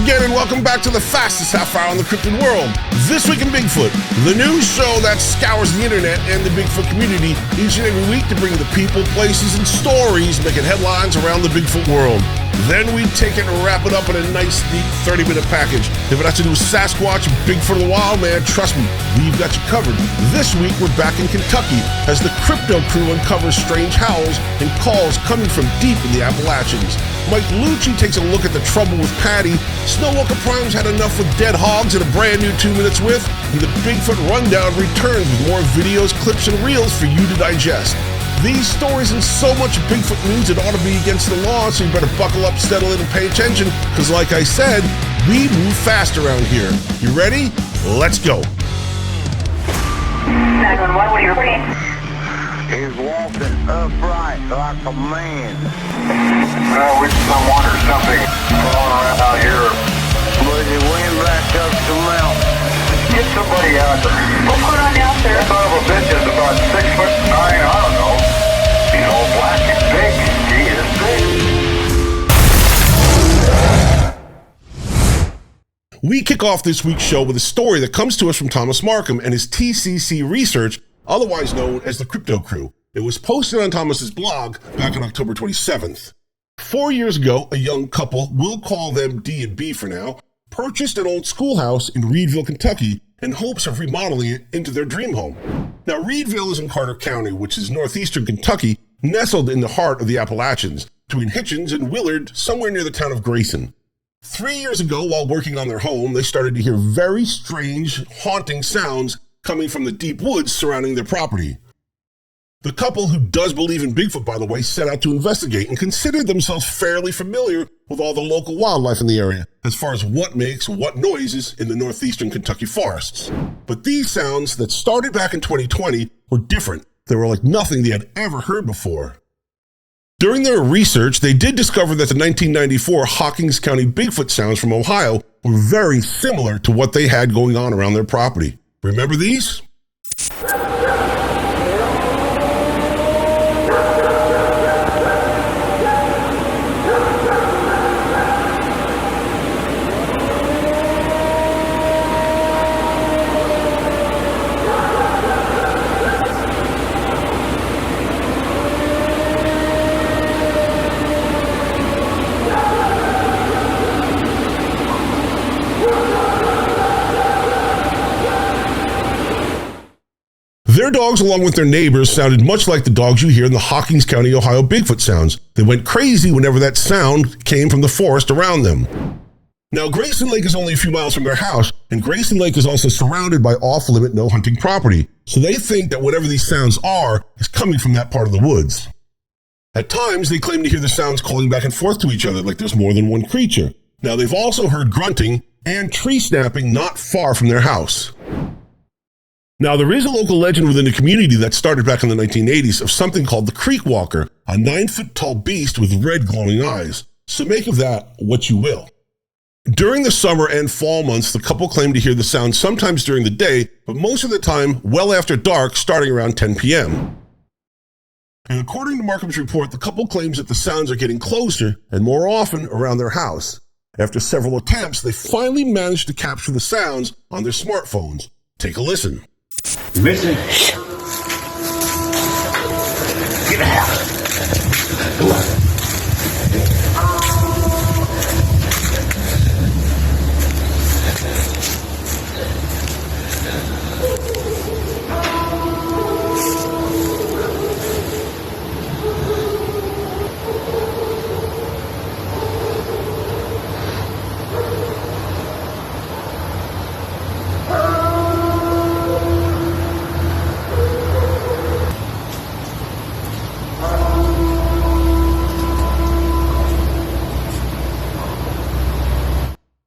again, and welcome back to the fastest half hour in the cryptid world, This Week in Bigfoot, the news show that scours the internet and the Bigfoot community each and every week to bring the people, places, and stories making headlines around the Bigfoot world. Then we take it and wrap it up in a nice, neat 30-minute package. If it has to do with Sasquatch, Bigfoot, or the Wildman, trust me, we've got you covered. This week, we're back in Kentucky as the crypto crew uncovers strange howls and calls coming from deep in the Appalachians. Mike Luci takes a look at the trouble with Patty. Snowwalker Prime's had enough with dead hogs and a brand new 2 Minutes With. And the Bigfoot Rundown returns with more videos, clips, and reels for you to digest. These stories and so much Bigfoot news, it ought to be against the law, so you better buckle up, settle in, and pay attention, because like I said, we move fast around here. You ready? Let's go. 911, what are you reporting? He's walking upright like a man. With someone or something crawling around out here. But he went back up the mountain. Get somebody out there. What's going on now, sir? That son of a bitch is about 6'9", I don't know. He's all black and big. He is big. We kick off this week's show with a story that comes to us from Thomas Markham and his TCC research, otherwise known as the Crypto Crew. It was posted on Thomas's blog back on October 27th. 4 years ago, a young couple, we'll call them D and B for now, purchased an old schoolhouse in Reedville, Kentucky, in hopes of remodeling it into their dream home. Now, Reedville is in Carter County, which is northeastern Kentucky, nestled in the heart of the Appalachians, between Hitchens and Willard, somewhere near the town of Grayson. 3 years ago, while working on their home, they started to hear very strange, haunting sounds coming from the deep woods surrounding their property. The couple, who does believe in Bigfoot, by the way, set out to investigate and considered themselves fairly familiar with all the local wildlife in the area, as far as what makes what noises in the northeastern Kentucky forests. But these sounds that started back in 2020 were different. They were like nothing they had ever heard before. During their research, they did discover that the 1994 Hawkins County Bigfoot sounds from Ohio were very similar to what they had going on around their property. Remember these? Their dogs, along with their neighbors, sounded much like the dogs you hear in the Hawkins County, Ohio Bigfoot sounds. They went crazy whenever that sound came from the forest around them. Now, Grayson Lake is only a few miles from their house, and Grayson Lake is also surrounded by off-limit no-hunting property, so they think that whatever these sounds are is coming from that part of the woods. At times, they claim to hear the sounds calling back and forth to each other like there's more than one creature. Now, they've also heard grunting and tree snapping not far from their house. Now, there is a local legend within the community that started back in the 1980s of something called the Creek Walker, a 9-foot-tall beast with red glowing eyes. So make of that what you will. During the summer and fall months, the couple claim to hear the sound sometimes during the day, but most of the time well after dark, starting around 10 p.m. And according to Markham's report, the couple claims that the sounds are getting closer and more often around their house. After several attempts, they finally managed to capture the sounds on their smartphones. Take a listen. Missing. Get out.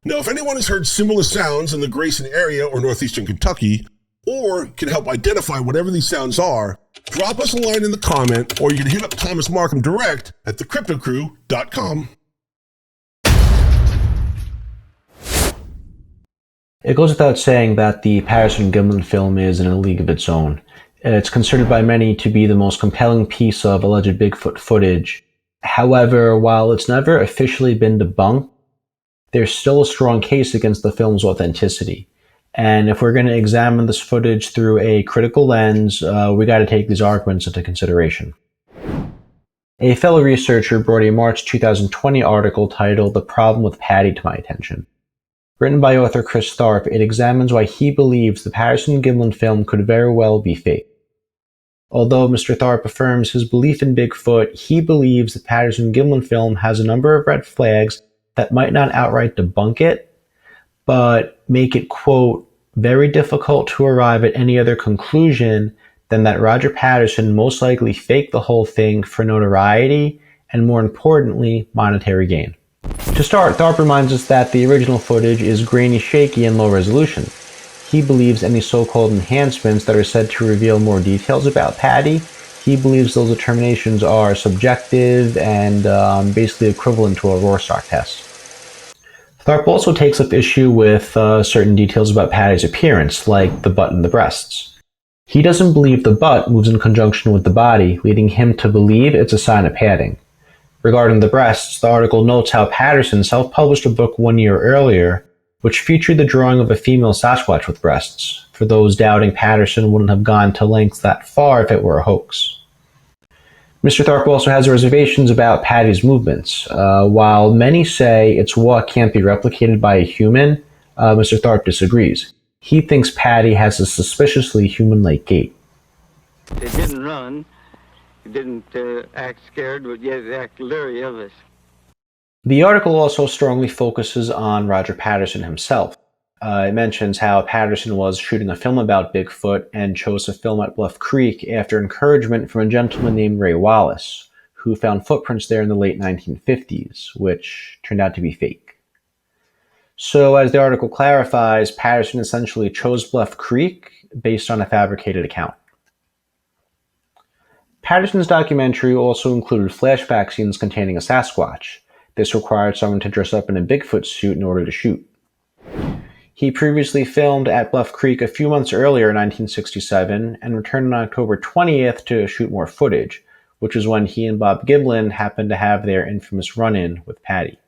Now, if anyone has heard similar sounds in the Grayson area or northeastern Kentucky, or can help identify whatever these sounds are, drop us a line in the comment, or you can hit up Thomas Markham direct at thecryptocrew.com. It goes without saying that the Patterson-Gimlin film is in a league of its own. It's considered by many to be the most compelling piece of alleged Bigfoot footage. However, while it's never officially been debunked, there's still a strong case against the film's authenticity. And if we're going to examine this footage through a critical lens, we got to take these arguments into consideration. A fellow researcher brought a March 2020 article titled "The Problem with Patty" to my attention. Written by author Chris Tharp, it examines why he believes the Patterson-Gimlin film could very well be fake. Although Mr. Tharp affirms his belief in Bigfoot, he believes the Patterson-Gimlin film has a number of red flags that might not outright debunk it, but make it, quote, very difficult to arrive at any other conclusion than that Roger Patterson most likely faked the whole thing for notoriety and, more importantly, monetary gain. To start, Tharp reminds us that the original footage is grainy, shaky, and low resolution. He believes any so-called enhancements that are said to reveal more details about Patty, he believes those determinations are subjective and basically equivalent to a Rorschach test. Tharp also takes up issue with certain details about Patty's appearance, like the butt and the breasts. He doesn't believe the butt moves in conjunction with the body, leading him to believe it's a sign of padding. Regarding the breasts, the article notes how Patterson self-published a book 1 year earlier, which featured the drawing of a female Sasquatch with breasts. For those doubting, Patterson wouldn't have gone to lengths that far if it were a hoax. Mr. Tharp also has reservations about Patty's movements. While many say its walk can't be replicated by a human, Mr. Tharp disagrees. He thinks Patty has a suspiciously human-like gait. It didn't run, it didn't act scared, but yet it acted leery of us. The article also strongly focuses on Roger Patterson himself. It mentions how Patterson was shooting a film about Bigfoot and chose to film at Bluff Creek after encouragement from a gentleman named Ray Wallace, who found footprints there in the late 1950s, which turned out to be fake. So, as the article clarifies, Patterson essentially chose Bluff Creek based on a fabricated account. Patterson's documentary also included flashback scenes containing a Sasquatch. This required someone to dress up in a Bigfoot suit in order to shoot. He previously filmed at Bluff Creek a few months earlier in 1967 and returned on October 20th to shoot more footage, which is when he and Bob Gimlin happened to have their infamous run-in with Patty.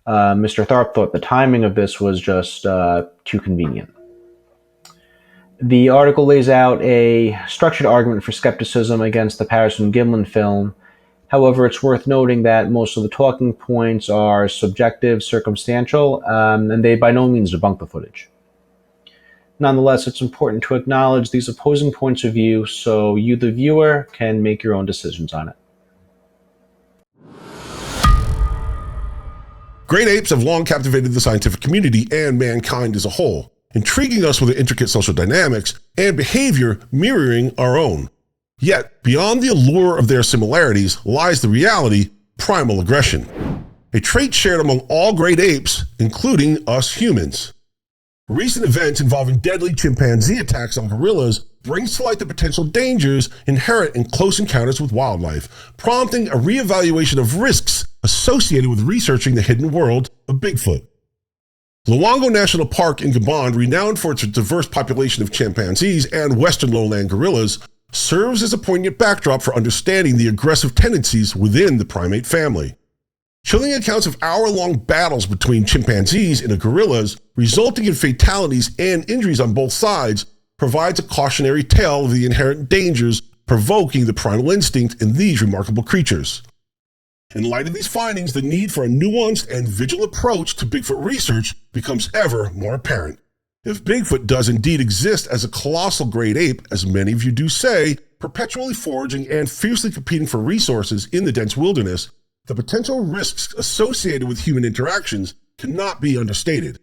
Mr. Tharp thought the timing of this was just too convenient. The article lays out a structured argument for skepticism against the Patterson-Gimlin film. However, it's worth noting that most of the talking points are subjective, circumstantial, and they by no means debunk the footage. Nonetheless, it's important to acknowledge these opposing points of view so you, the viewer, can make your own decisions on it. Great apes have long captivated the scientific community and mankind as a whole, intriguing us with their intricate social dynamics and behavior mirroring our own. Yet, beyond the allure of their similarities lies the reality: primal aggression, a trait shared among all great apes, including us humans. Recent events involving deadly chimpanzee attacks on gorillas brings to light the potential dangers inherent in close encounters with wildlife, prompting a reevaluation of risks associated with researching the hidden world of Bigfoot. Luongo National Park in Gabon, renowned for its diverse population of chimpanzees and western lowland gorillas, serves as a poignant backdrop for understanding the aggressive tendencies within the primate family. Chilling accounts of hour-long battles between chimpanzees and gorillas, resulting in fatalities and injuries on both sides, provides a cautionary tale of the inherent dangers provoking the primal instinct in these remarkable creatures. In light of these findings, the need for a nuanced and vigilant approach to Bigfoot research becomes ever more apparent. If Bigfoot does indeed exist as a colossal great ape, as many of you do say, perpetually foraging and fiercely competing for resources in the dense wilderness, the potential risks associated with human interactions cannot be understated.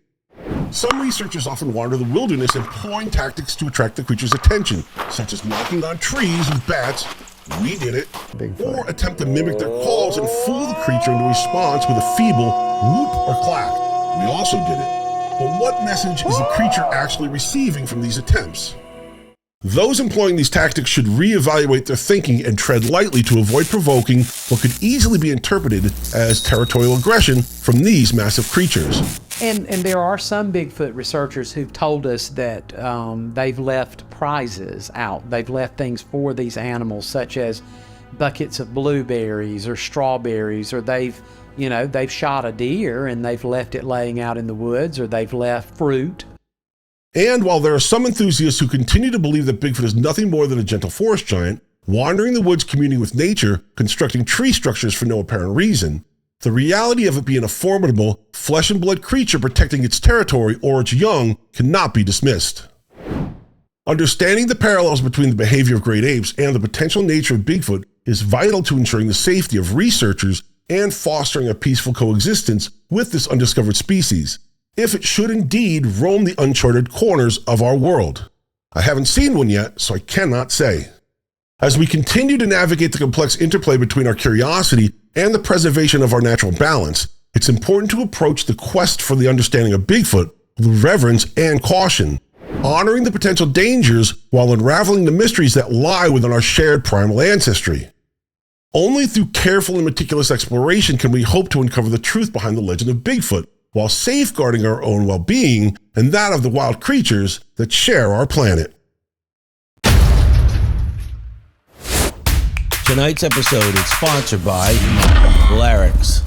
Some researchers often wander the wilderness employing tactics to attract the creature's attention, such as knocking on trees with bats, we did it, or attempt to mimic their calls and fool the creature into response with a feeble whoop or clack. We also did it. But what message is the creature actually receiving from these attempts? Those employing these tactics should reevaluate their thinking and tread lightly to avoid provoking what could easily be interpreted as territorial aggression from these massive creatures. And there are some Bigfoot researchers who've told us that they've left prizes out. They've left things for these animals, such as buckets of blueberries or strawberries, or they've You know, they've shot a deer and they've left it laying out in the woods, or they've left fruit. And while there are some enthusiasts who continue to believe that Bigfoot is nothing more than a gentle forest giant, wandering the woods communing with nature, constructing tree structures for no apparent reason, the reality of it being a formidable, flesh and blood creature protecting its territory or its young cannot be dismissed. Understanding the parallels between the behavior of great apes and the potential nature of Bigfoot is vital to ensuring the safety of researchers and fostering a peaceful coexistence with this undiscovered species, if it should indeed roam the uncharted corners of our world. I haven't seen one yet, so I cannot say. As we continue to navigate the complex interplay between our curiosity and the preservation of our natural balance, it's important to approach the quest for the understanding of Bigfoot with reverence and caution, honoring the potential dangers while unraveling the mysteries that lie within our shared primal ancestry. Only through careful and meticulous exploration can we hope to uncover the truth behind the legend of Bigfoot, while safeguarding our own well-being and that of the wild creatures that share our planet. Tonight's episode is sponsored by Larynx.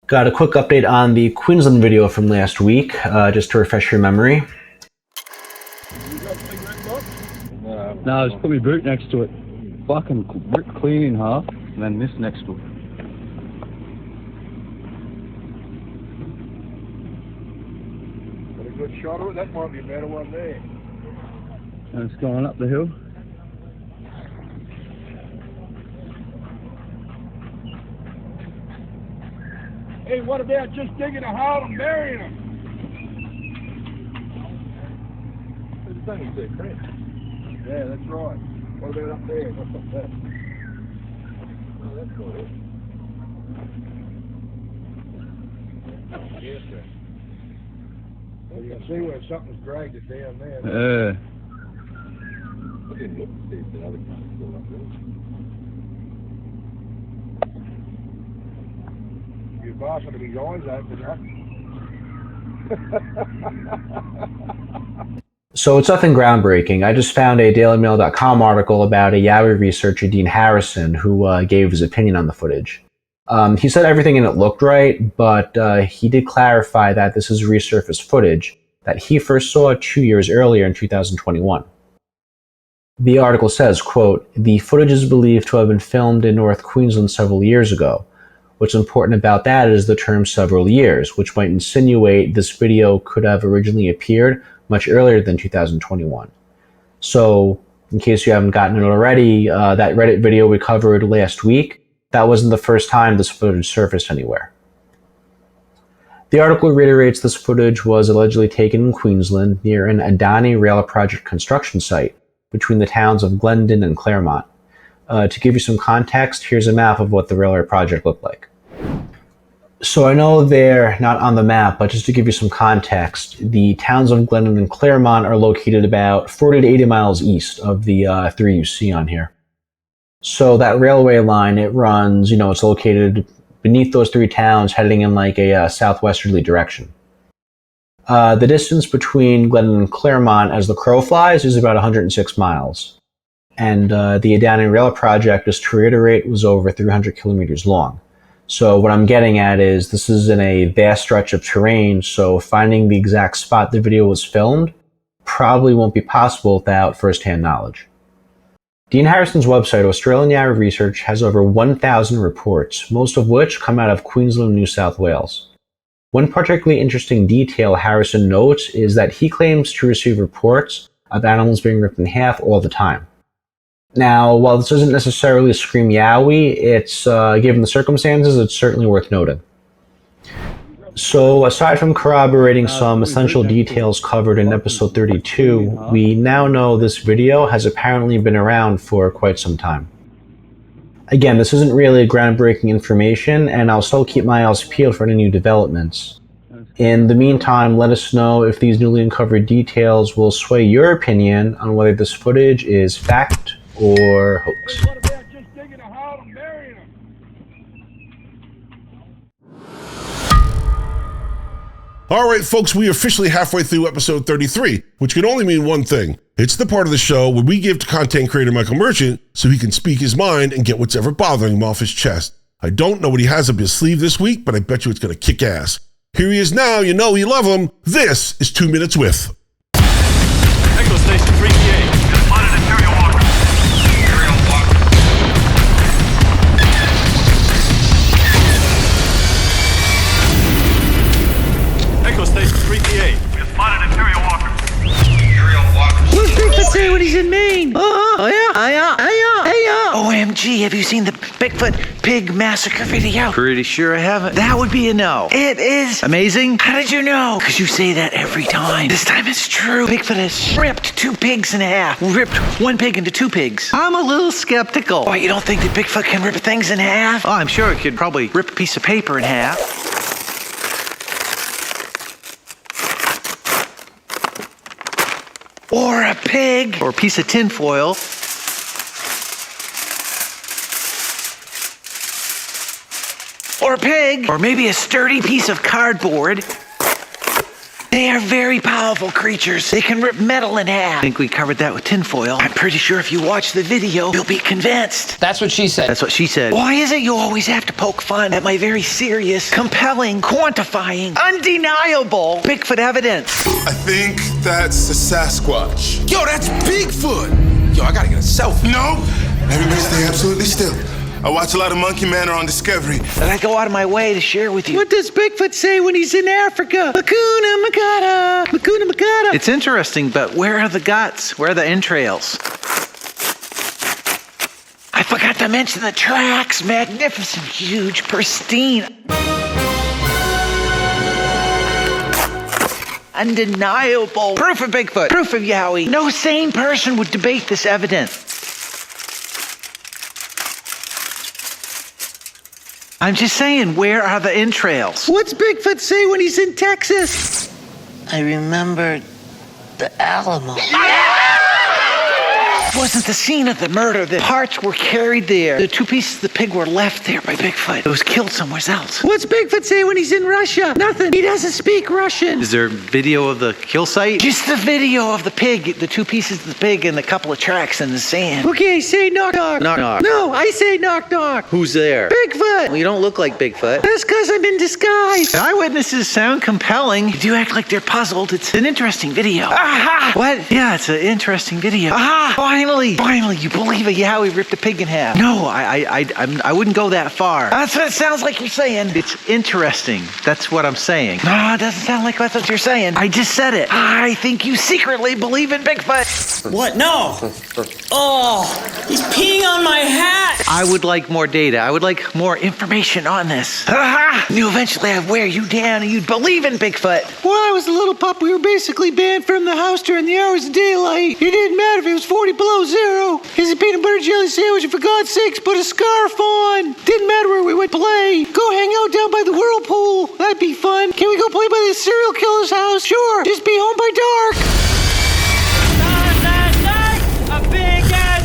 Got a quick update on the Queensland video from last week, just to refresh your memory. No, just put my boot next to it. Fucking ripped clean in half, and then this next to it. Got a good shot of it. That might be a better one there. And it's going up the hill. Hey, what about just digging a hole and burying them? It's only 2 crates. Yeah, that's right. What about up there? What's up there? Oh, that's cool. Yes, sir. Well, you can see where something's dragged it down there. I didn't look to see if the other kind is still up there. You're bossing to be eyes open, So it's nothing groundbreaking. I just found a DailyMail.com article about a Yowie researcher, Dean Harrison, who gave his opinion on the footage. He said everything in it looked right, but he did clarify that this is resurfaced footage that he first saw 2 years earlier in 2021. The article says, quote, "The footage is believed to have been filmed in North Queensland several years ago. What's important about that is the term several years, which might insinuate this video could have originally appeared much earlier than 2021. So, in case you haven't gotten it already, that Reddit video we covered last week, that wasn't the first time this footage surfaced anywhere." The article reiterates this footage was allegedly taken in Queensland near an Adani Rail Project construction site between the towns of Glendon and Claremont. To give you some context, here's a map of what the railway project looked like. So I know they're not on the map, but just to give you some context, the towns of Glendon and Claremont are located about 40 to 80 miles east of the 3 you see on here. So that railway line, it runs, it's located beneath those 3 towns, heading in like a southwesterly direction. The distance between Glendon and Claremont as the crow flies is about 106 miles. And the Adani Rail Project, just to reiterate, was over 300 kilometers long. So what I'm getting at is this is in a vast stretch of terrain, so finding the exact spot the video was filmed probably won't be possible without first-hand knowledge. Dean Harrison's website, Australian Yowie Research, has over 1,000 reports, most of which come out of Queensland and New South Wales. One particularly interesting detail Harrison notes is that he claims to receive reports of animals being ripped in half all the time. Now, while this doesn't necessarily scream Yowie, it's, given the circumstances, it's certainly worth noting. So, aside from corroborating some essential details covered in episode 32, we now know this video has apparently been around for quite some time. Again, this isn't really groundbreaking information, and I'll still keep my eyes peeled for any new developments. In the meantime, let us know if these newly uncovered details will sway your opinion on whether this footage is fact or hoax. What about just digging a hole and burying them? All right, folks, we are officially halfway through episode 33, which can only mean one thing. It's the part of the show where we give to content creator Michael Merchant so he can speak his mind and get what's ever bothering him off his chest. I don't know what he has up his sleeve this week, but I bet you it's going to kick ass. Here he is now. You know you love him. This is 2 Minutes With. Echo Station 3PA. Spotted Imperial Walker. Imperial Walker. Echo Station 3PA. We have spotted Imperial Walker. Imperial Walker. What's Bigfoot say when he's in Maine? OMG, have you seen the Bigfoot pig massacre video? Pretty sure I haven't. That would be a no. It is amazing. How did you know? Because you say that every time. This time it's true. Bigfoot has ripped 2 pigs in half. Ripped 1 pig into 2 pigs. I'm a little skeptical. Why, you don't think that Bigfoot can rip things in half? Oh, I'm sure it could probably rip a piece of paper in half. Or a pig. Or a piece of tinfoil. Or a pig. Or maybe a sturdy piece of cardboard. They are very powerful creatures. They can rip metal in half. I think we covered that with tinfoil. I'm pretty sure if you watch the video, you'll be convinced. That's what she said. That's what she said. Why is it you always have to poke fun at my very serious, compelling, quantifying, undeniable Bigfoot evidence? I think that's a Sasquatch. Yo, that's Bigfoot! Yo, I gotta get a selfie. No! Everybody stay absolutely still. I watch a lot of Monkey Manor on Discovery. And I go out of my way to share with you. What does Bigfoot say when he's in Africa? Hakuna Matata! Hakuna Matata! It's interesting, but where are the guts? Where are the entrails? I forgot to mention the tracks. Magnificent, huge, pristine. Undeniable. Proof of Bigfoot. Proof of Yowie. No sane person would debate this evidence. I'm just saying, where are the entrails? What's Bigfoot say when he's in Texas? I remember the Alamo. It wasn't the scene of the murder. The parts were carried there. The 2 pieces of the pig were left there by Bigfoot. It was killed somewhere else. What's Bigfoot say when he's in Russia? Nothing. He doesn't speak Russian. Is there video of the kill site? Just the video of the pig, the 2 pieces of the pig and a couple of tracks in the sand. Okay, say knock knock. Knock knock. No, I say knock knock. Who's there? Bigfoot. Well, you don't look like Bigfoot. That's because I'm in disguise. Eyewitnesses sound compelling. You do act like they're puzzled. It's an interesting video. Aha! What? Yeah, it's an interesting video. Aha! Finally, you believe a Yowie ripped a pig in half. No, I wouldn't go that far. That's what it sounds like you're saying. It's interesting. That's what I'm saying. No, it doesn't sound like that's what you're saying. I just said it. I think you secretly believe in Bigfoot. What? No. Oh, he's peeing on my hat. I would like more data. I would like more information on this. Aha! Knew eventually I'd wear you down and you'd believe in Bigfoot. When I was a little pup, we were basically banned from the house during the hours of daylight. It didn't matter if it was 40 below zero. Here's a peanut butter jelly sandwich, and for God's sakes, put a scarf on. Didn't matter where we went to play. Go hang out down by the whirlpool. That'd be fun. Can we go play by the serial killer's house? Sure. Just be home by dark. A big ass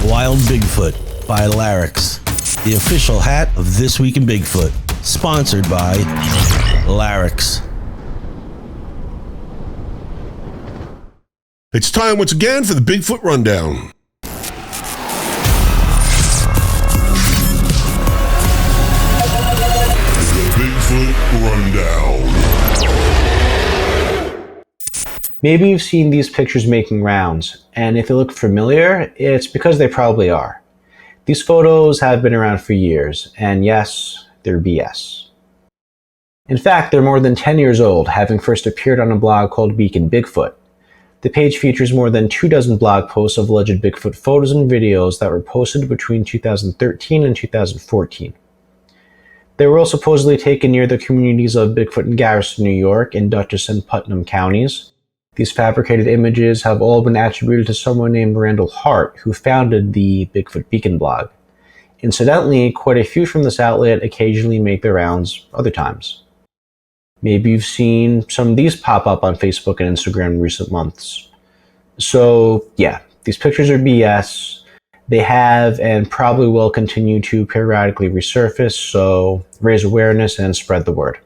Wild Bigfoot by Larix, the official hat of This Week in Bigfoot, sponsored by Larix. It's time once again for the Bigfoot Rundown. The Bigfoot Rundown. Maybe you've seen these pictures making rounds, and if they look familiar, it's because they probably are. These photos have been around for years, and yes, they're BS. In fact, they're more than 10 years old, having first appeared on a blog called CARC. The page features more than 24 blog posts of alleged Bigfoot photos and videos that were posted between 2013 and 2014. They were all supposedly taken near the communities of Bigfoot and Garrison, New York, and Dutchess and Putnam counties. These fabricated images have all been attributed to someone named Randall Hart, who founded the Bigfoot Beacon blog. Incidentally, quite a few from this outlet occasionally make their rounds other times. Maybe you've seen some of these pop up on Facebook and Instagram in recent months. So, yeah, these pictures are BS. They have and probably will continue to periodically resurface, so raise awareness and spread the word.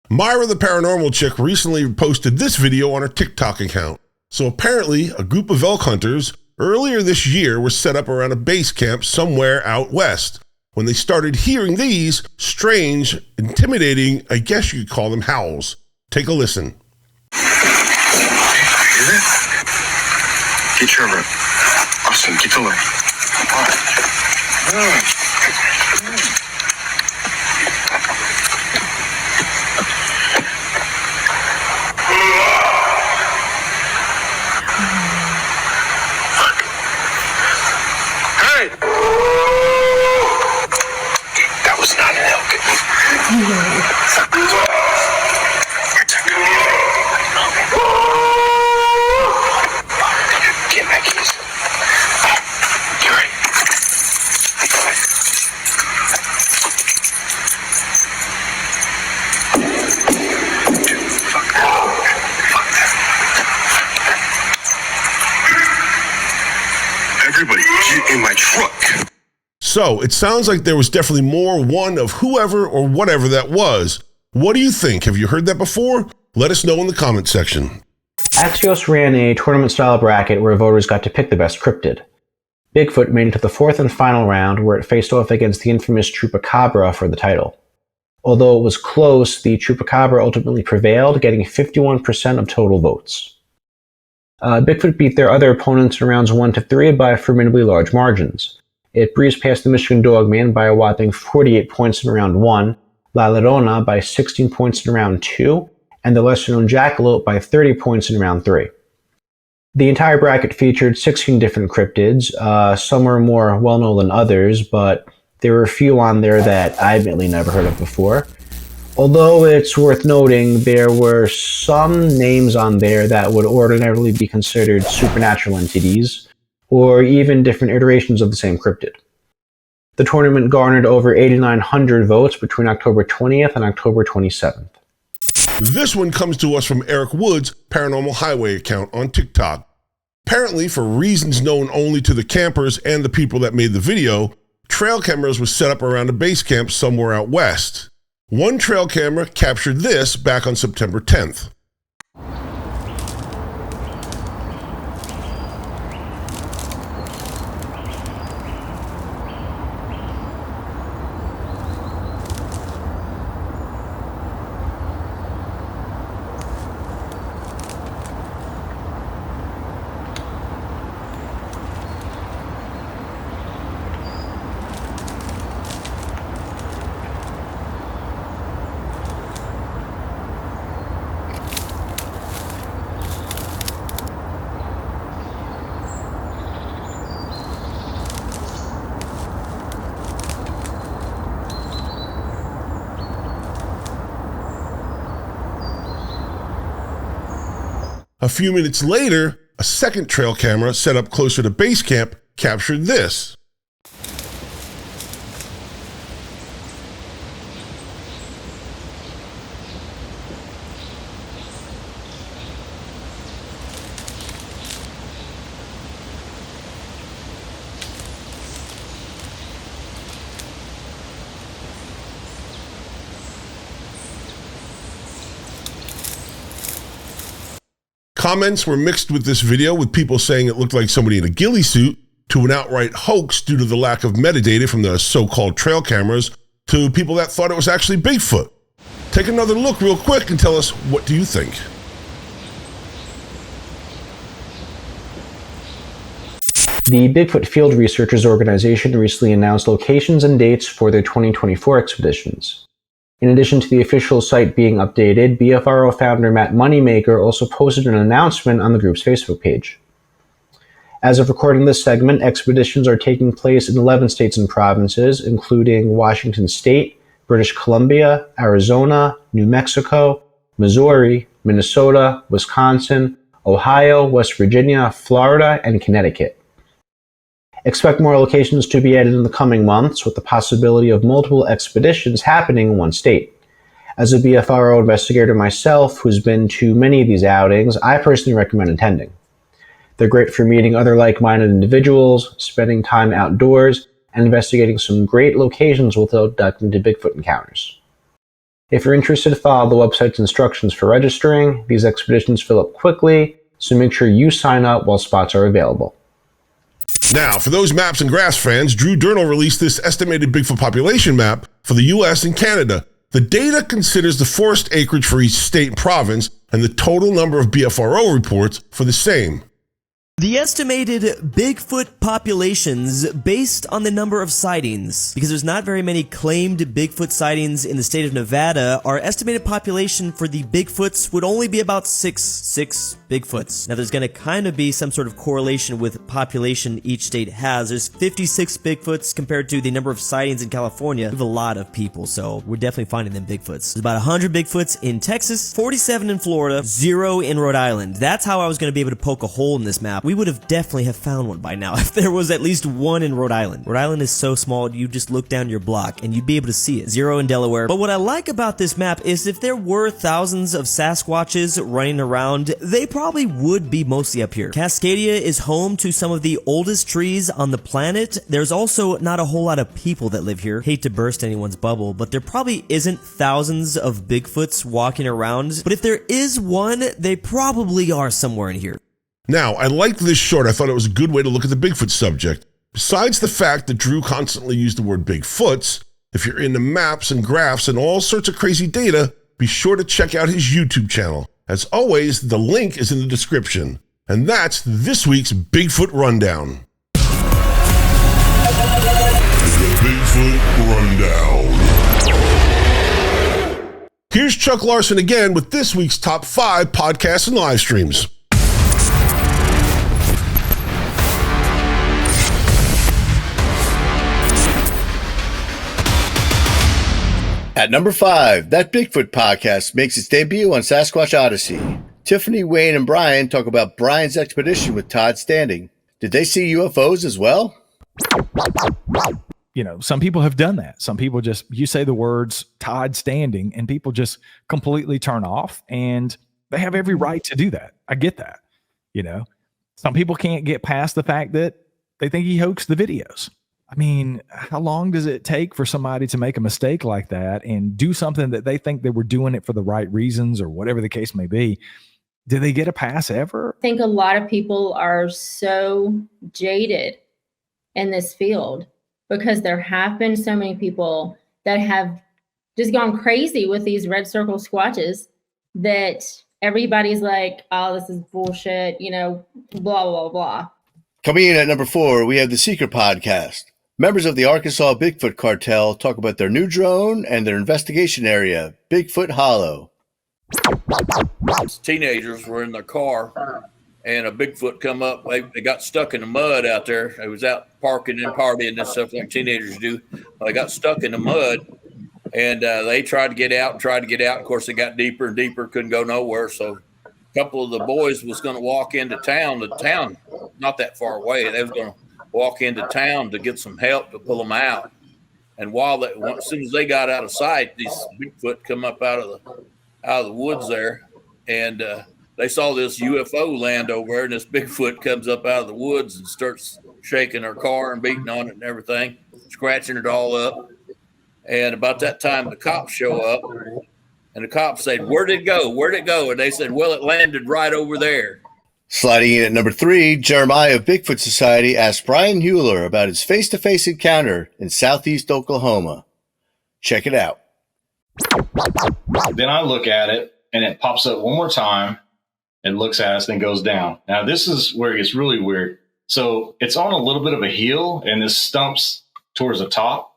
Myra the Paranormal Chick recently posted this video on her TikTok account. So apparently, a group of elk hunters earlier this year were set up around a base camp somewhere out west when they started hearing these strange, intimidating, I guess you could call them howls. Take a listen. Hear that? Get Trevor. Austin, get to Hey! That was not an elk. Get my keys. You're right. Everybody get in my truck. So it sounds like there was definitely more one of whoever or whatever that was. What do you think? Have you heard that before? Let us know in the comment section. Axios ran a tournament-style bracket where voters got to pick the best cryptid. Bigfoot made it to the fourth and final round, where it faced off against the infamous Chupacabra for the title. Although it was close, the Chupacabra ultimately prevailed, getting 51% of total votes. Bigfoot beat their other opponents in rounds 1 to 3 by formidably large margins. It breezed past the Michigan Dogman by a whopping 48 points in round 1, La Llorona by 16 points in round 2, and the lesser-known Jackalope by 30 points in round 3. The entire bracket featured 16 different cryptids. Some were more well-known than others, but there were a few on there that I admittedly never heard of before. Although it's worth noting, there were some names on there that would ordinarily be considered supernatural entities, or even different iterations of the same cryptid. The tournament garnered over 8,900 votes between October 20th and October 27th. This one comes to us from Eric Wood's Paranormal Highway account on TikTok. Apparently, for reasons known only to the campers and the people that made the video, trail cameras were set up around a base camp somewhere out west. One trail camera captured this back on September 10th. A few minutes later, a second trail camera set up closer to base camp captured this. Comments were mixed with this video, with people saying it looked like somebody in a ghillie suit, to an outright hoax due to the lack of metadata from the so-called trail cameras, to people that thought it was actually Bigfoot. Take another look real quick and tell us, what do you think? The Bigfoot Field Researchers Organization recently announced locations and dates for their 2024 expeditions. In addition to the official site being updated, BFRO founder Matt Moneymaker also posted an announcement on the group's Facebook page. As of recording this segment, expeditions are taking place in 11 states and provinces, including Washington State, British Columbia, Arizona, New Mexico, Missouri, Minnesota, Wisconsin, Ohio, West Virginia, Florida, and Connecticut. Expect more locations to be added in the coming months, with the possibility of multiple expeditions happening in one state. As a BFRO investigator myself, who's been to many of these outings, I personally recommend attending. They're great for meeting other like-minded individuals, spending time outdoors, and investigating some great locations with documented Bigfoot encounters. If you're interested, follow the website's instructions for registering. These expeditions fill up quickly, so make sure you sign up while spots are available. Now, for those maps and graphs fans, Drew Durnall released this estimated Bigfoot population map for the US and Canada. The data considers the forest acreage for each state and province and the total number of BFRO reports for the same. The estimated Bigfoot populations based on the number of sightings. Because there's not very many claimed Bigfoot sightings in the state of Nevada, our estimated population for the Bigfoots would only be about six Bigfoots. Now there's going to kind of be some sort of correlation with population each state has. There's 56 Bigfoots compared to the number of sightings in California. We have a lot of people, so we're definitely finding them Bigfoots. There's about 100 Bigfoots in Texas, 47 in Florida, 0 in Rhode Island. That's how I was going to be able to poke a hole in this map. We would have definitely have found one by now if there was at least one in Rhode Island. Rhode Island is so small, you just look down your block and you'd be able to see it. 0 in Delaware. But what I like about this map is if there were thousands of Sasquatches running around, they probably would be mostly up here. Cascadia is home to some of the oldest trees on the planet. There's also not a whole lot of people that live here. Hate to burst anyone's bubble, but there probably isn't thousands of Bigfoots walking around. But if there is one, they probably are somewhere in here. Now, I liked this short. I thought it was a good way to look at the Bigfoot subject. Besides the fact that Drew constantly used the word Bigfoots, if you're into maps and graphs and all sorts of crazy data, be sure to check out his YouTube channel. As always, the link is in the description. And that's this week's Bigfoot Rundown. The Bigfoot Rundown. Here's Chuck Larson again with this week's top 5 podcasts and live streams. At number 5, That Bigfoot Podcast makes its debut on Sasquatch Odyssey. Tiffany, Wayne, and Brian talk about Brian's expedition with Todd Standing. Did they see UFOs as well? You know, some people have done that. Some people just, you say the words Todd Standing and people just completely turn off, and they have every right to do that. I get that. You know, some people can't get past the fact that they think he hoaxed the videos. I mean, how long does it take for somebody to make a mistake like that and do something that they think they were doing it for the right reasons or whatever the case may be? Did they get a pass ever? I think a lot of people are so jaded in this field because there have been so many people that have just gone crazy with these red circle squatches that everybody's like, oh, this is bullshit, you know, blah, blah, blah. Coming in at number 4, we have the Seeker Podcast. Members of the Arkansas Bigfoot Cartel talk about their new drone and their investigation area, Bigfoot Hollow. Teenagers were in their car, and a Bigfoot come up. They got stuck in the mud out there. They was out parking and partying and stuff like teenagers do. They got stuck in the mud, and they tried to get out. Of course, it got deeper and deeper, couldn't go nowhere. So a couple of the boys was going to walk into town. The town, not that far away. They was going to walk into town to get some help to pull them out. And as soon as they got out of sight, these Bigfoot come up out of the woods there, and they saw this UFO land over there, and this Bigfoot comes up out of the woods and starts shaking their car and beating on it and everything, scratching it all up. And about that time, the cops show up, and the cops said, "Where'd it go? Where'd it go?" And they said, "Well, it landed right over there." Sliding in at number 3, Jeremiah of Bigfoot Society asked Brian Hewler about his face-to-face encounter in southeast Oklahoma. Check it out. Then I look at it, and it pops up one more time, and looks at us, and goes down. Now, this is where it gets really weird. So it's on a little bit of a hill, and this stumps towards the top.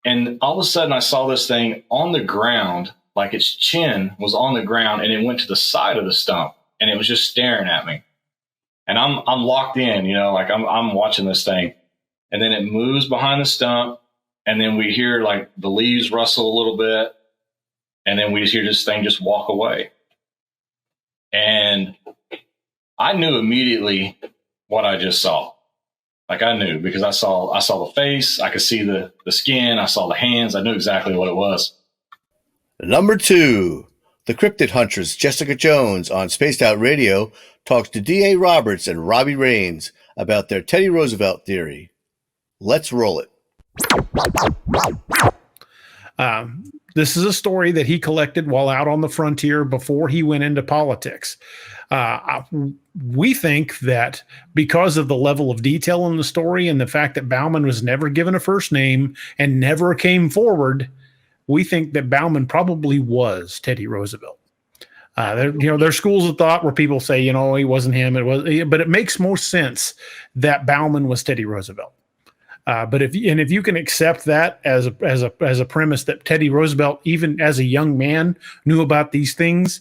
And all of a sudden, I saw this thing on the ground, like its chin was on the ground, and it went to the side of the stump. And it was just staring at me, and I'm locked in, you know, like I'm watching this thing, and then it moves behind the stump, and then we hear like the leaves rustle a little bit, and then we just hear this thing just walk away. And I knew immediately what I just saw. Like I knew because I saw the face, I could see the skin, I saw the hands, I knew exactly what it was. Number 2. The Cryptid Huntress Jessica Jones on Spaced Out Radio talks to D.A. Roberts and Robbie Raines about their Teddy Roosevelt theory. Let's roll it. This is a story that he collected while out on the frontier before he went into politics. We think that because of the level of detail in the story and the fact that Bauman was never given a first name and never came forward, we think that Bauman probably was Teddy Roosevelt. There's schools of thought where people say, he wasn't him. But it makes more sense that Bauman was Teddy Roosevelt. But if you can accept that as a premise that Teddy Roosevelt, even as a young man, knew about these things,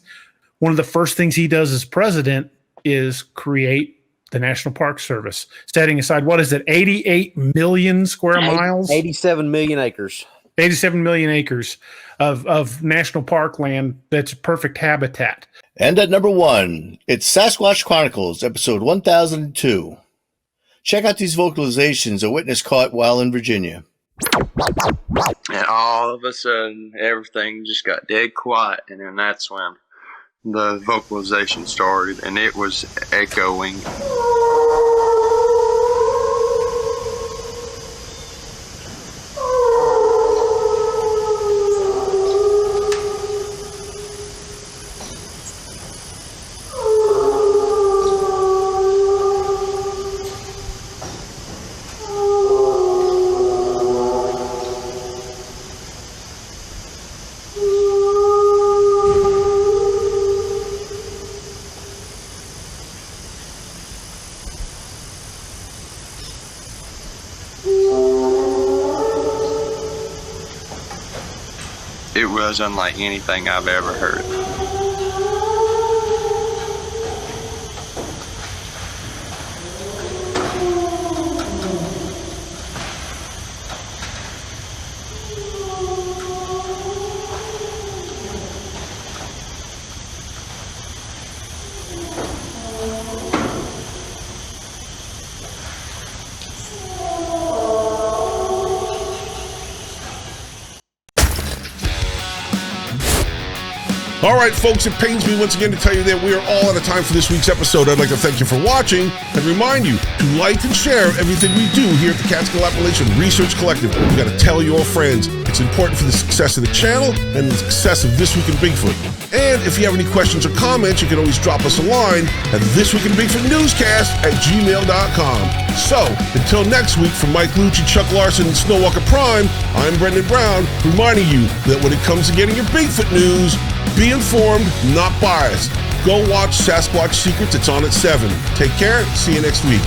one of the first things he does as president is create the National Park Service, setting aside, 88 million square miles? 87 million acres. 87 million acres of national park land that's perfect habitat. And at number 1, it's Sasquatch Chronicles, episode 1002. Check out these vocalizations a witness caught while in Virginia. And all of a sudden, everything just got dead quiet, and then that's when the vocalization started, and it was echoing. It was unlike anything I've ever heard. All right, folks, it pains me once again to tell you that we are all out of time for this week's episode. I'd like to thank you for watching and remind you to like and share everything we do here at the Catskill Appalachian Research Collective. You got to tell your friends. It's important for the success of the channel and the success of This Week in Bigfoot. And if you have any questions or comments, you can always drop us a line at thisweekinbigfootnewscast@gmail.com. So, until next week, from Mike Luci, Chuck Larson, and Snowwalker Prime, I'm Brendon Brown, reminding you that when it comes to getting your Bigfoot news, be informed, not biased. Go watch Sasquatch Secrets. It's on at 7. Take care. See you next week.